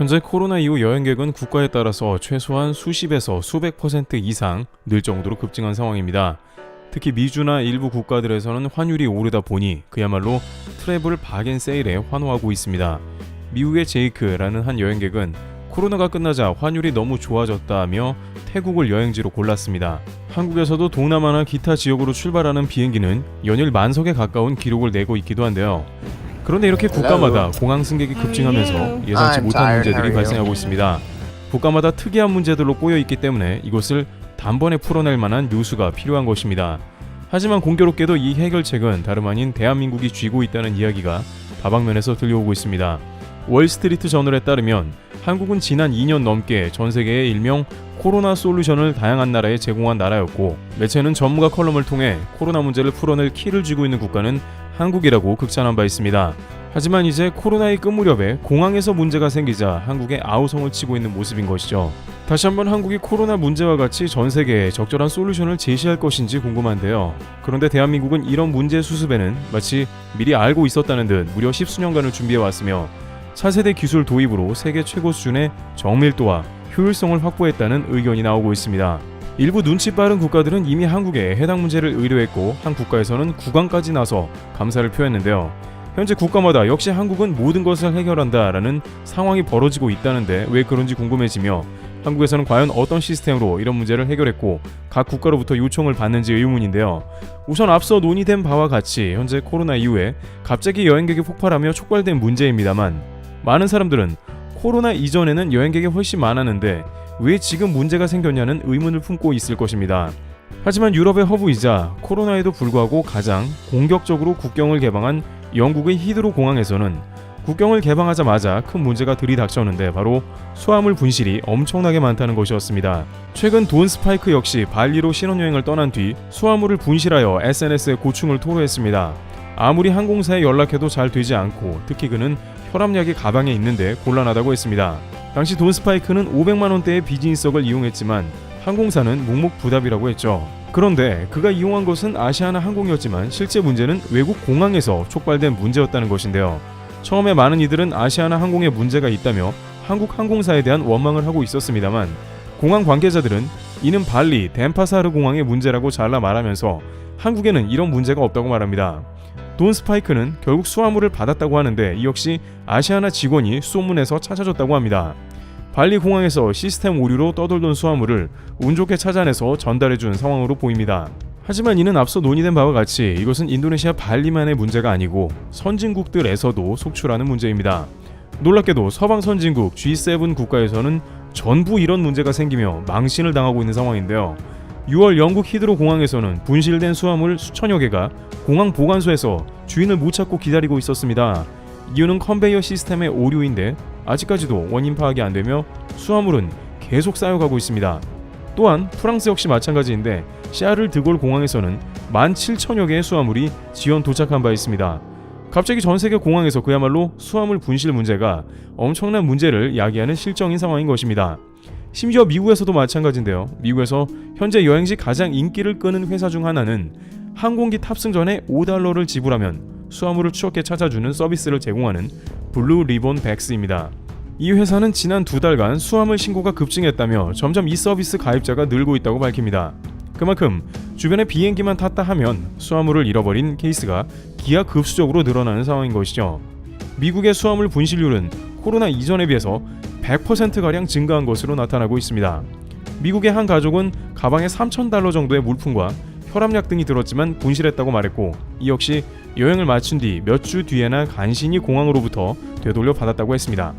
현재 코로나 이후 여행객은 국가에 따라서 최소한 수십에서 수백 % 이상 늘 정도로 급증한 상황입니다. 특히 미주나 일부 국가들에서는 환율이 오르다 보니 그야말로 트래블 바겐세일에 환호하고 있습니다. 미국의 제이크라는 한 여행객은 코로나가 끝나자 환율이 너무 좋아졌다며 태국을 여행지로 골랐습니다. 한국에서도 동남아나 기타 지역으로 출발하는 비행기는 연일 만석에 가까운 기록을 내고 있기도 한데요. 그런데 이렇게 국가마다 공항 승객이 급증하면서 예상치 못한 문제들이 발생하고 있습니다. 국가마다 특이한 문제들로 꼬여 있기 때문에 이것을 단번에 풀어낼 만한 뉴스가 필요한 것입니다. 하지만 공교롭게도 이 해결책은 다름 아닌 대한민국이 쥐고 있다는 이야기가 다방면에서 들려오고 있습니다. 월스트리트 저널에 따르면 한국은 지난 2년 넘게 전 세계에 일명 코로나 솔루션을 다양한 나라에 제공한 나라였고, 매체는 전문가 컬럼을 통해 코로나 문제를 풀어낼 키를 쥐고 있는 국가는 한국이라고 극찬한 바 있습니다. 하지만 이제 코로나의 끝 무렵에 공항에서 문제가 생기자 한국에 아우성을 치고 있는 모습인 것이죠. 다시 한번 한국이 코로나 문제와 같이 전 세계에 적절한 솔루션을 제시할 것인지 궁금한데요. 그런데 대한민국은 이런 문제 수습에는 마치 미리 알고 있었다는 듯 무려 10수년간을 준비해왔으며 차세대 기술 도입으로 세계 최고 수준의 정밀도와 효율성을 확보했다는 의견이 나오고 있습니다. 일부 눈치 빠른 국가들은 이미 한국에 해당 문제를 의뢰했고, 한 국가에서는 국왕까지 나서 감사를 표했는데요. 현재 국가마다 역시 한국은 모든 것을 해결한다라는 상황이 벌어지고 있다는데 왜 그런지 궁금해지며, 한국에서는 과연 어떤 시스템으로 이런 문제를 해결했고 각 국가로부터 요청을 받는지 의문인데요. 우선 앞서 논의된 바와 같이 현재 코로나 이후에 갑자기 여행객이 폭발하며 촉발된 문제입니다만, 많은 사람들은 코로나 이전에는 여행객이 훨씬 많았는데 왜 지금 문제가 생겼냐는 의문을 품고 있을 것입니다. 하지만 유럽의 허브이자 코로나에도 불구하고 가장 공격적으로 국경을 개방한 영국의 히드로 공항에서는 국경을 개방하자마자 큰 문제가 들이닥쳤는데 바로 수화물 분실이 엄청나게 많다는 것이었습니다. 최근 돈 스파이크 역시 발리로 신혼여행을 떠난 뒤 수화물을 분실하여 SNS에 고충을 토로했습니다. 아무리 항공사에 연락해도 잘 되지 않고, 특히 그는 혈압약이 가방에 있는데 곤란하다고 했습니다. 당시 돈 스파이크는 500만원대의 비즈니스석을 이용했지만 항공사는 묵묵부답이라고 했죠. 그런데 그가 이용한 것은 아시아나 항공이었지만 실제 문제는 외국 공항에서 촉발된 문제였다는 것인데요. 처음에 많은 이들은 아시아나 항공에 문제가 있다며 한국 항공사에 대한 원망을 하고 있었습니다만, 공항 관계자들은 이는 발리 덴파사르 공항의 문제라고 잘라 말하면서 한국에는 이런 문제가 없다고 말합니다. 돈 스파이크는 결국 수화물을 받았다고 하는데 이 역시 아시아나 직원이 수소문에서 찾아줬다고 합니다. 발리 공항에서 시스템 오류로 떠돌던 수화물을 운 좋게 찾아내서 전달해준 상황으로 보입니다. 하지만 이는 앞서 논의된 바와 같이 이것은 인도네시아 발리만의 문제가 아니고 선진국들에서도 속출하는 문제입니다. 놀랍게도 서방 선진국 G7 국가에서는 전부 이런 문제가 생기며 망신을 당하고 있는 상황인데요. 6월 영국 히드로 공항에서는 분실된 수화물 수천여 개가 공항 보관소에서 주인을 못 찾고 기다리고 있었습니다. 이유는 컨베이어 시스템의 오류인데 아직까지도 원인 파악이 안 되며 수화물은 계속 쌓여가고 있습니다. 또한 프랑스 역시 마찬가지인데 샤를 드골 공항에서는 17,000여 개의 수화물이 지연 도착한 바 있습니다. 갑자기 전세계 공항에서 그야말로 수화물 분실 문제가 엄청난 문제를 야기하는 실정인 상황인 것입니다. 심지어 미국에서도 마찬가지인데요. 미국에서 현재 여행지 가장 인기를 끄는 회사 중 하나는 항공기 탑승 전에 $5를 지불하면 수화물을 추적해 찾아주는 서비스를 제공하는 블루 리본 백스입니다. 이 회사는 지난 2달간 수화물 신고가 급증했다며 점점 이 서비스 가입자가 늘고 있다고 밝힙니다. 그만큼 주변에 비행기만 탔다 하면 수화물을 잃어버린 케이스가 기하급수적으로 늘어나는 상황인 것이죠. 미국의 수화물 분실률은 코로나 이전에 비해서 100%가량 증가한 것으로 나타나고 있습니다. 미국의 한 가족은 가방에 $3,000 정도의 물품과 혈압약 등이 들었지만 분실했다고 말했고, 이 역시 여행을 마친 뒤 몇 주 뒤에나 간신히 공항으로부터 되돌려 받았다고 했습니다.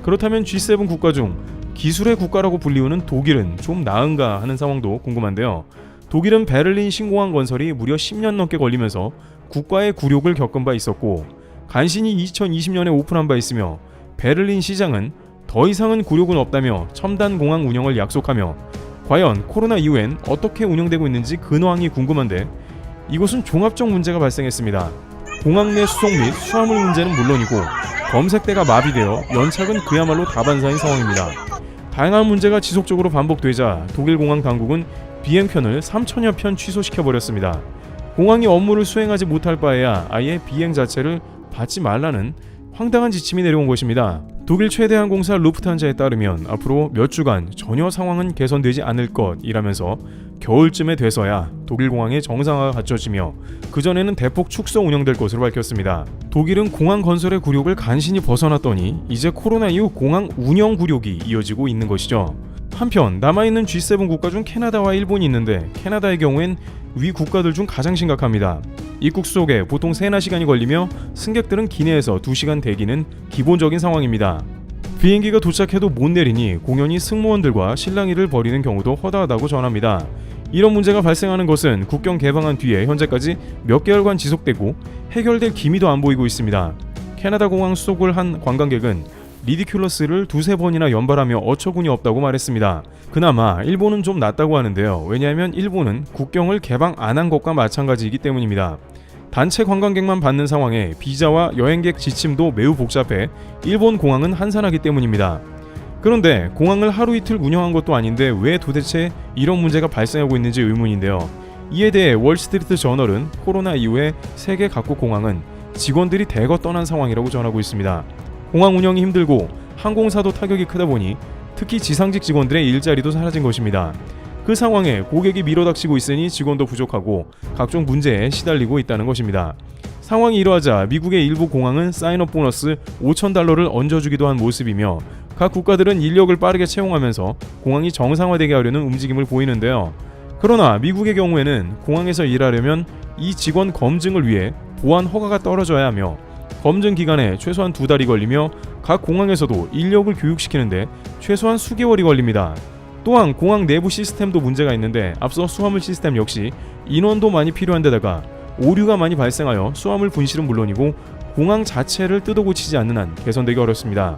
그렇다면 G7 국가 중 기술의 국가라고 불리우는 독일은 좀 나은가 하는 상황도 궁금한데요. 독일은 베를린 신공항 건설이 무려 10년 넘게 걸리면서 국가의 굴욕을 겪은 바 있었고, 간신히 2020년에 오픈한 바 있으며, 베를린 시장은 더 이상은 굴욕은 없다며 첨단 공항 운영을 약속하며, 과연 코로나 이후엔 어떻게 운영되고 있는지 근황이 궁금한데 이곳은 종합적 문제가 발생했습니다. 공항 내 수송 및 수화물 문제는 물론이고 검색대가 마비되어 연착은 그야말로 다반사인 상황입니다. 다양한 문제가 지속적으로 반복되자 독일 공항 당국은 비행편을 3,000여 편 취소시켜버렸습니다. 공항이 업무를 수행하지 못할 바에야 아예 비행 자체를 받지 말라는 황당한 지침이 내려온 것입니다. 독일 최대 항공사 루프트한자에 따르면 앞으로 몇 주간 전혀 상황은 개선되지 않을 것이라면서 겨울쯤에 돼서야 독일 공항의 정상화가 갖춰지며 그전에는 대폭 축소 운영될 것으로 밝혔습니다. 독일은 공항 건설의 굴욕을 간신히 벗어났더니 이제 코로나 이후 공항 운영 굴욕이 이어지고 있는 것이죠. 한편 남아있는 G7 국가 중 캐나다와 일본이 있는데 캐나다의 경우엔 위 국가들 중 가장 심각합니다. 입국 수속에 보통 3-4시간이 걸리며 승객들은 기내에서 2시간 대기는 기본적인 상황입니다. 비행기가 도착해도 못 내리니 공연히 승무원들과 실랑이를 벌이는 경우도 허다하다고 전합니다. 이런 문제가 발생하는 것은 국경 개방한 뒤에 현재까지 몇 개월간 지속되고 해결될 기미도 안 보이고 있습니다. 캐나다 공항 수속을 한 관광객은 리디큘러스를 2-3번이나 연발하며 어처구니 없다고 말했습니다. 그나마 일본은 좀 낫다고 하는데요. 왜냐하면 일본은 국경을 개방 안 한 것과 마찬가지이기 때문입니다. 단체 관광객만 받는 상황에 비자와 여행객 지침도 매우 복잡해 일본 공항은 한산하기 때문입니다. 그런데 공항을 하루 이틀 운영한 것도 아닌데 왜 도대체 이런 문제가 발생하고 있는지 의문인데요. 이에 대해 월스트리트 저널은 코로나 이후에 세계 각국 공항은 직원들이 대거 떠난 상황이라고 전하고 있습니다. 공항 운영이 힘들고 항공사도 타격이 크다 보니 특히 지상직 직원들의 일자리도 사라진 것입니다. 그 상황에 고객이 밀어닥치고 있으니 직원도 부족하고 각종 문제에 시달리고 있다는 것입니다. 상황이 이러하자 미국의 일부 공항은 사인업 보너스 $5,000를 얹어주기도 한 모습이며 각 국가들은 인력을 빠르게 채용하면서 공항이 정상화되게 하려는 움직임을 보이는데요. 그러나 미국의 경우에는 공항에서 일하려면 이 직원 검증을 위해 보안 허가가 떨어져야 하며 검증 기간에 최소한 2달이 걸리며 각 공항에서도 인력을 교육시키는데 최소한 수개월이 걸립니다. 또한 공항 내부 시스템도 문제가 있는데 앞서 수화물 시스템 역시 인원도 많이 필요한 데다가 오류가 많이 발생하여 수화물 분실은 물론이고 공항 자체를 뜯어고치지 않는 한 개선되기 어렵습니다.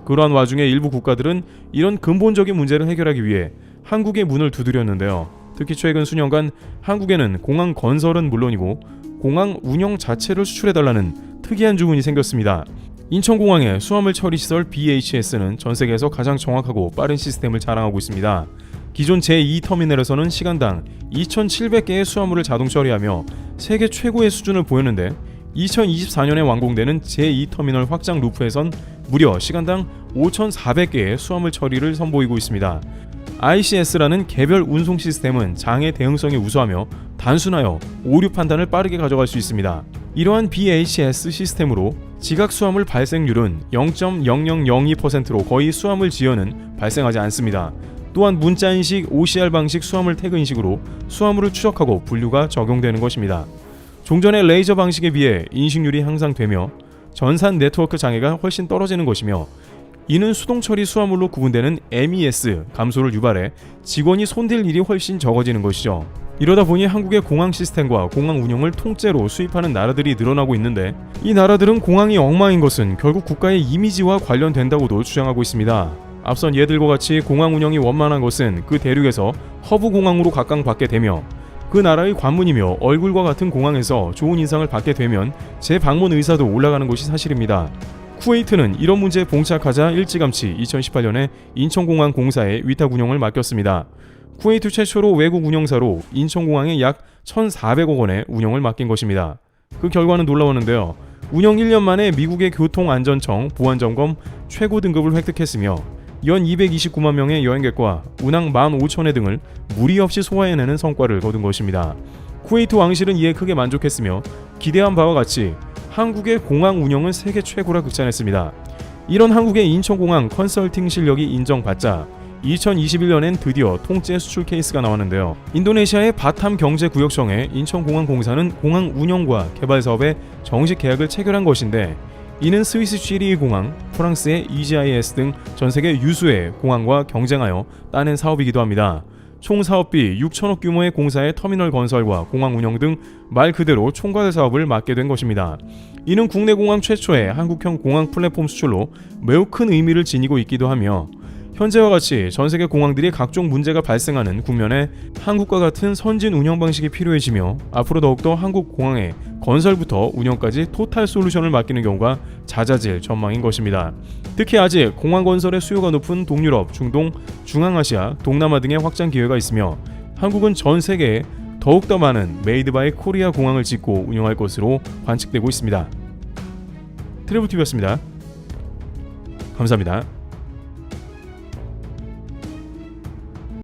그러한 와중에 일부 국가들은 이런 근본적인 문제를 해결하기 위해 한국의 문을 두드렸는데요. 특히 최근 수년간 한국에는 공항 건설은 물론이고 공항 운영 자체를 수출해달라는 특이한 주문이 생겼습니다. 인천공항의 수화물 처리 시설 BHS는 전 세계에서 가장 정확하고 빠른 시스템을 자랑하고 있습니다. 기존 제2터미널에서는 시간당 2,700개의 수화물을 자동 처리하며 세계 최고의 수준을 보였는데 2024년에 완공되는 제2터미널 확장 루프에선 무려 시간당 5,400개의 수화물 처리를 선보이고 있습니다. ICS라는 개별 운송 시스템은 장애 대응성이 우수하며 단순하여 오류 판단을 빠르게 가져갈 수 있습니다. 이러한 BHS 시스템으로 지각 수화물 발생률은 0.0002%로 거의 수화물 지연은 발생하지 않습니다. 또한 문자 인식 OCR 방식 수화물 태그 인식으로 수화물을 추적하고 분류가 적용되는 것입니다. 종전의 레이저 방식에 비해 인식률이 향상되며 전산 네트워크 장애가 훨씬 떨어지는 것이며 이는 수동 처리 수화물로 구분되는 MES 감소를 유발해 직원이 손댈 일이 훨씬 적어지는 것이죠. 이러다 보니 한국의 공항 시스템과 공항 운영을 통째로 수입하는 나라들이 늘어나고 있는데 이 나라들은 공항이 엉망인 것은 결국 국가의 이미지와 관련된다고도 주장하고 있습니다. 앞선 예들과 같이 공항 운영이 원만한 것은 그 대륙에서 허브 공항으로 각광받게 되며 그 나라의 관문이며 얼굴과 같은 공항에서 좋은 인상을 받게 되면 재방문 의사도 올라가는 것이 사실입니다. 쿠웨이트는 이런 문제에 봉착하자 일찌감치 2018년에 인천공항 공사에 위탁 운영을 맡겼습니다. 쿠웨이트 최초로 외국 운영사로 인천공항에 약 1,400억 원의 운영을 맡긴 것입니다. 그 결과는 놀라웠는데요. 운영 1년 만에 미국의 교통안전청 보안점검 최고 등급을 획득했으며 연 229만 명의 여행객과 운항 15,000회 등을 무리 없이 소화해내는 성과를 거둔 것입니다. 쿠웨이트 왕실은 이에 크게 만족했으며 기대한 바와 같이 한국의 공항 운영은 세계 최고라 극찬했습니다. 이런 한국의 인천공항 컨설팅 실력이 인정받자 2021년엔 드디어 통째 수출 케이스가 나왔는데요. 인도네시아의 바탐 경제구역청에 인천공항 공사는 공항 운영과 개발 사업에 정식 계약을 체결한 것인데 이는 스위스 취리 공항, 프랑스의 EGIS 등 전세계 유수의 공항과 경쟁하여 따낸 사업이기도 합니다. 총 사업비 6천억 규모의 공사의 터미널 건설과 공항 운영 등 말 그대로 총괄 사업을 맡게 된 것입니다. 이는 국내 공항 최초의 한국형 공항 플랫폼 수출로 매우 큰 의미를 지니고 있기도 하며 현재와 같이 전세계 공항들이 각종 문제가 발생하는 국면에 한국과 같은 선진 운영 방식이 필요해지며 앞으로 더욱더 한국 공항의 건설부터 운영까지 토탈 솔루션을 맡기는 경우가 잦아질 전망인 것입니다. 특히 아직 공항 건설의 수요가 높은 동유럽, 중동, 중앙아시아, 동남아 등의 확장 기회가 있으며 한국은 전 세계에 더욱더 많은 메이드 바이 코리아 공항을 짓고 운영할 것으로 관측되고 있습니다. 트래블TV였습니다. 감사합니다.